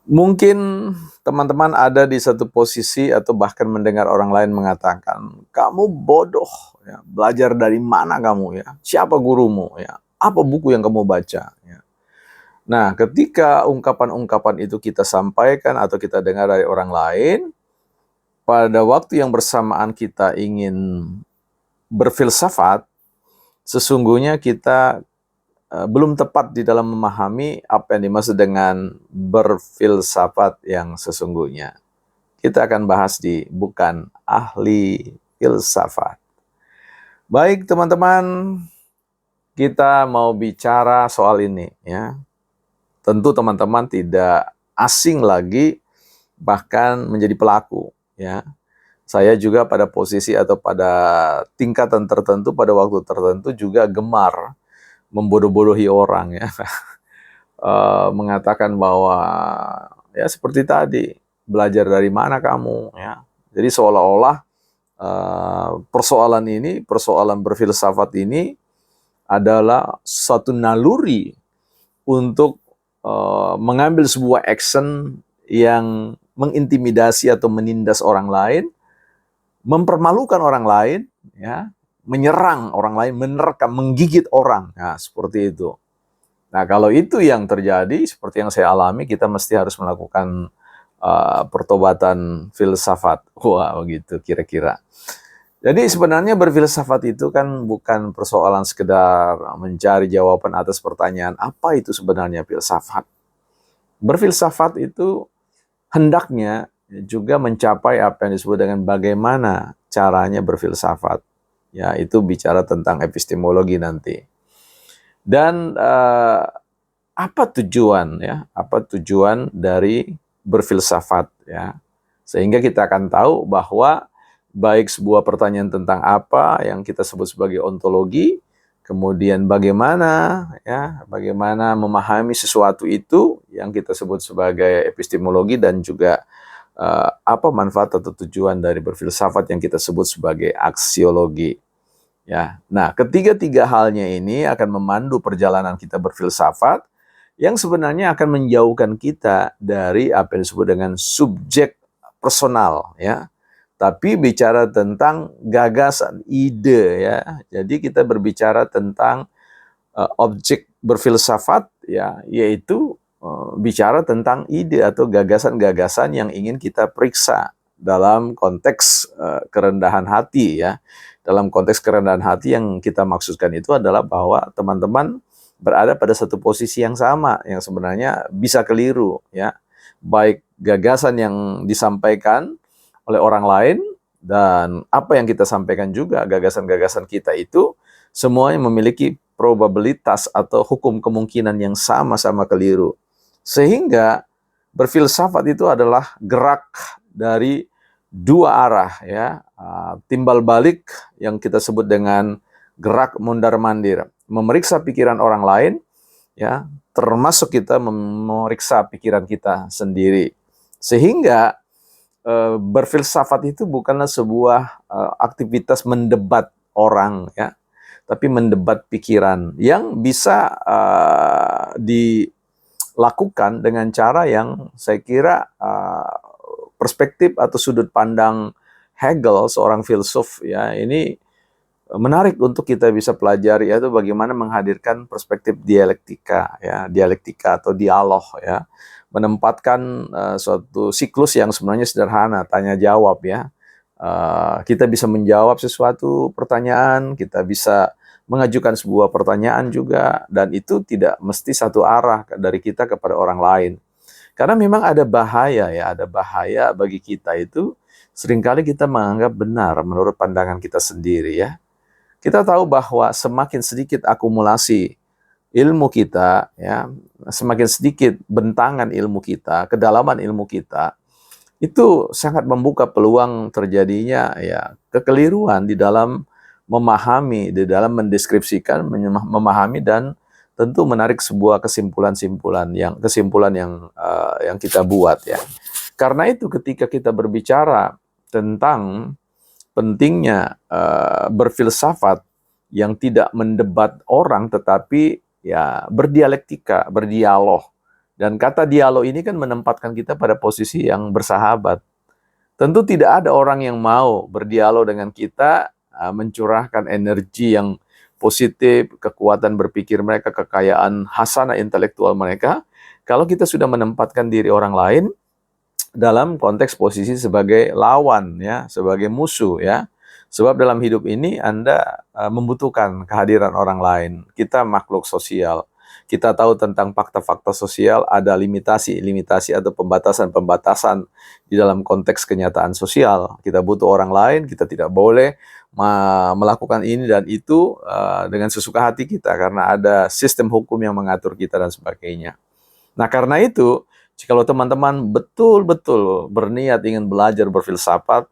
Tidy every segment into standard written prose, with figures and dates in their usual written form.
Mungkin teman-teman ada di satu posisi atau bahkan mendengar orang lain mengatakan, "Kamu bodoh, ya. Belajar dari mana kamu ya? Siapa gurumu ya? Apa buku yang kamu baca?" Ya. Nah, ketika ungkapan-ungkapan itu kita sampaikan atau kita dengar dari orang lain, pada waktu yang bersamaan kita ingin berfilsafat, sesungguhnya kita belum tepat di dalam memahami apa yang dimaksud dengan berfilsafat yang sesungguhnya. Kita akan bahas di Bukan Ahli Filsafat. Baik teman-teman, kita mau bicara soal ini ya. Tentu teman-teman tidak asing lagi bahkan menjadi pelaku ya. Saya juga pada posisi atau pada tingkatan tertentu pada waktu tertentu juga gemar membodoh-bodohi orang ya. Mengatakan bahwa ya seperti tadi, belajar dari mana kamu ya. Jadi seolah-olah persoalan berfilsafat ini adalah suatu naluri untuk mengambil sebuah action yang mengintimidasi atau menindas orang lain, mempermalukan orang lain, ya, menyerang orang lain, menerkam, menggigit orang, nah seperti itu. Nah kalau itu yang terjadi, seperti yang saya alami, kita mesti harus melakukan pertobatan filsafat, wah begitu kira-kira. Jadi sebenarnya berfilsafat itu kan bukan persoalan sekedar mencari jawaban atas pertanyaan apa itu sebenarnya filsafat. Berfilsafat itu hendaknya juga mencapai apa yang disebut dengan bagaimana caranya berfilsafat. Ya, itu bicara tentang epistemologi nanti. Dan apa tujuan ya? Apa tujuan dari berfilsafat ya? Sehingga kita akan tahu bahwa baik sebuah pertanyaan tentang apa yang kita sebut sebagai ontologi, kemudian bagaimana ya, bagaimana memahami sesuatu itu yang kita sebut sebagai epistemologi, dan juga apa manfaat atau tujuan dari berfilsafat yang kita sebut sebagai aksiologi. Ya, nah ketiga-tiga halnya ini akan memandu perjalanan kita berfilsafat yang sebenarnya akan menjauhkan kita dari apa yang disebut dengan subjek personal ya. Tapi bicara tentang gagasan, ide ya. Jadi kita berbicara tentang objek berfilsafat ya, yaitu bicara tentang ide atau gagasan-gagasan yang ingin kita periksa dalam konteks kerendahan hati ya. Dalam konteks kerendahan hati yang kita maksudkan itu adalah bahwa teman-teman berada pada satu posisi yang sama, yang sebenarnya bisa keliru ya. Baik gagasan yang disampaikan oleh orang lain dan apa yang kita sampaikan juga, gagasan-gagasan kita itu semuanya memiliki probabilitas atau hukum kemungkinan yang sama-sama keliru. Sehingga berfilsafat itu adalah gerak dari dua arah ya, timbal balik yang kita sebut dengan gerak mondar-mandir, memeriksa pikiran orang lain ya, termasuk kita memeriksa pikiran kita sendiri. Sehingga berfilsafat itu bukanlah sebuah aktivitas mendebat orang ya, tapi mendebat pikiran yang bisa dilakukan dengan cara yang saya kira perspektif atau sudut pandang Hegel, seorang filsuf ya, ini menarik untuk kita bisa pelajari, yaitu bagaimana menghadirkan perspektif dialektika ya, dialektika atau dialog ya, menempatkan suatu siklus yang sebenarnya sederhana, tanya jawab ya. Kita bisa menjawab sesuatu pertanyaan, kita bisa mengajukan sebuah pertanyaan juga, dan itu tidak mesti satu arah dari kita kepada orang lain. Karena memang ada bahaya ya, ada bahaya bagi kita itu seringkali kita menganggap benar menurut pandangan kita sendiri ya. Kita tahu bahwa semakin sedikit akumulasi ilmu kita ya, semakin sedikit bentangan ilmu kita, kedalaman ilmu kita, itu sangat membuka peluang terjadinya ya kekeliruan di dalam memahami, di dalam mendeskripsikan, memahami, dan tentu menarik sebuah kesimpulan yang kita buat ya. Karena itu ketika kita berbicara tentang pentingnya berfilsafat yang tidak mendebat orang tetapi ya berdialektika, berdialog Dan kata dialog ini kan menempatkan kita pada posisi yang bersahabat. Tentu tidak ada orang yang mau berdialog dengan kita, mencurahkan energi yang positif, kekuatan berpikir mereka, kekayaan hasanah intelektual mereka, kalau kita sudah menempatkan diri orang lain dalam konteks posisi sebagai lawan, ya, sebagai musuh, ya. Sebab dalam hidup ini Anda membutuhkan kehadiran orang lain. Kita makhluk sosial. Kita tahu tentang fakta-fakta sosial, ada limitasi-limitasi atau pembatasan-pembatasan di dalam konteks kenyataan sosial. Kita butuh orang lain, kita tidak boleh melakukan ini dan itu dengan sesuka hati kita, karena ada sistem hukum yang mengatur kita dan sebagainya. Nah, karena itu, kalau teman-teman betul-betul berniat ingin belajar berfilsafat,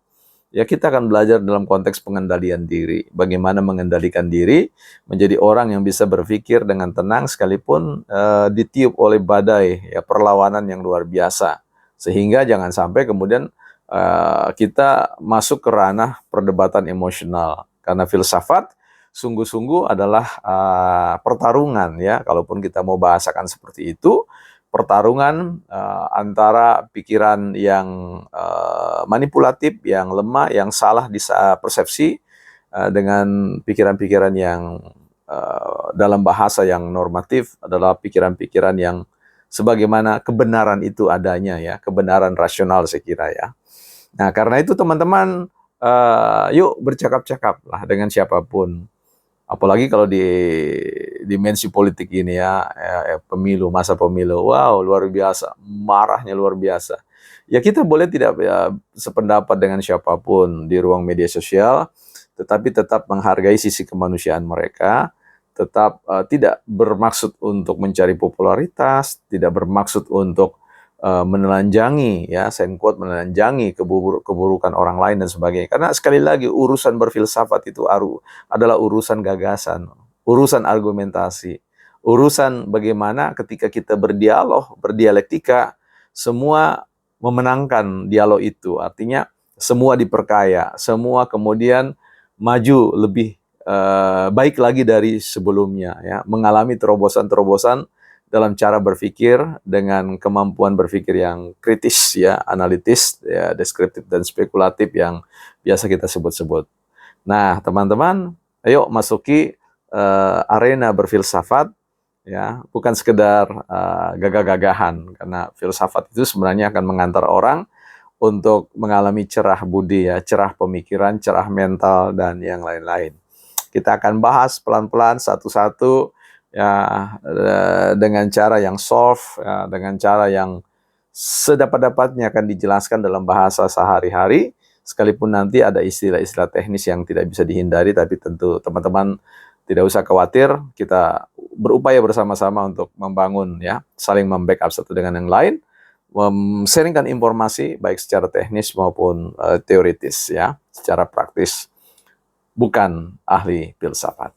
ya kita akan belajar dalam konteks pengendalian diri. Bagaimana mengendalikan diri, menjadi orang yang bisa berpikir dengan tenang sekalipun ditiup oleh badai, ya, perlawanan yang luar biasa. Sehingga jangan sampai kemudian kita masuk ke ranah perdebatan emosional. Karena filsafat sungguh-sungguh adalah pertarungan, ya. Kalaupun kita mau bahasakan seperti itu, pertarungan antara pikiran yang manipulatif, yang lemah, yang salah di persepsi, dengan pikiran-pikiran yang dalam bahasa yang normatif adalah pikiran-pikiran yang sebagaimana kebenaran itu adanya, ya, kebenaran rasional saya kira, ya. Nah, karena itu teman-teman, yuk bercakap-cakap lah dengan siapapun. Apalagi kalau di dimensi politik ini, pemilu, masa pemilu, wow, luar biasa, marahnya luar biasa. Ya kita boleh tidak sependapat dengan siapapun di ruang media sosial, tetapi tetap menghargai sisi kemanusiaan mereka, tetap tidak bermaksud untuk mencari popularitas, tidak bermaksud untuk menelanjangi, ya, saya quote, menelanjangi keburukan orang lain dan sebagainya. Karena sekali lagi urusan berfilsafat itu adalah urusan gagasan, urusan argumentasi, urusan bagaimana ketika kita berdialog, berdialektika, semua memenangkan dialog itu. Artinya semua diperkaya, semua kemudian maju lebih baik lagi dari sebelumnya, ya, mengalami terobosan-terobosan dalam cara berpikir dengan kemampuan berpikir yang kritis, ya, analitis, ya, deskriptif dan spekulatif yang biasa kita sebut-sebut. Nah, teman-teman, ayo masuki arena berfilsafat, ya, bukan sekedar gagah-gagahan, karena filsafat itu sebenarnya akan mengantar orang untuk mengalami cerah budi, ya, cerah pemikiran, cerah mental dan yang lain-lain. Kita akan bahas pelan-pelan satu-satu, ya, dengan cara yang soft, ya, dengan cara yang sedapat-dapatnya akan dijelaskan dalam bahasa sehari-hari, sekalipun nanti ada istilah-istilah teknis yang tidak bisa dihindari, tapi tentu teman-teman tidak usah khawatir, kita berupaya bersama-sama untuk membangun, ya, saling membackup satu dengan yang lain, sharingkan informasi baik secara teknis maupun teoritis, ya, secara praktis, bukan ahli filsafat.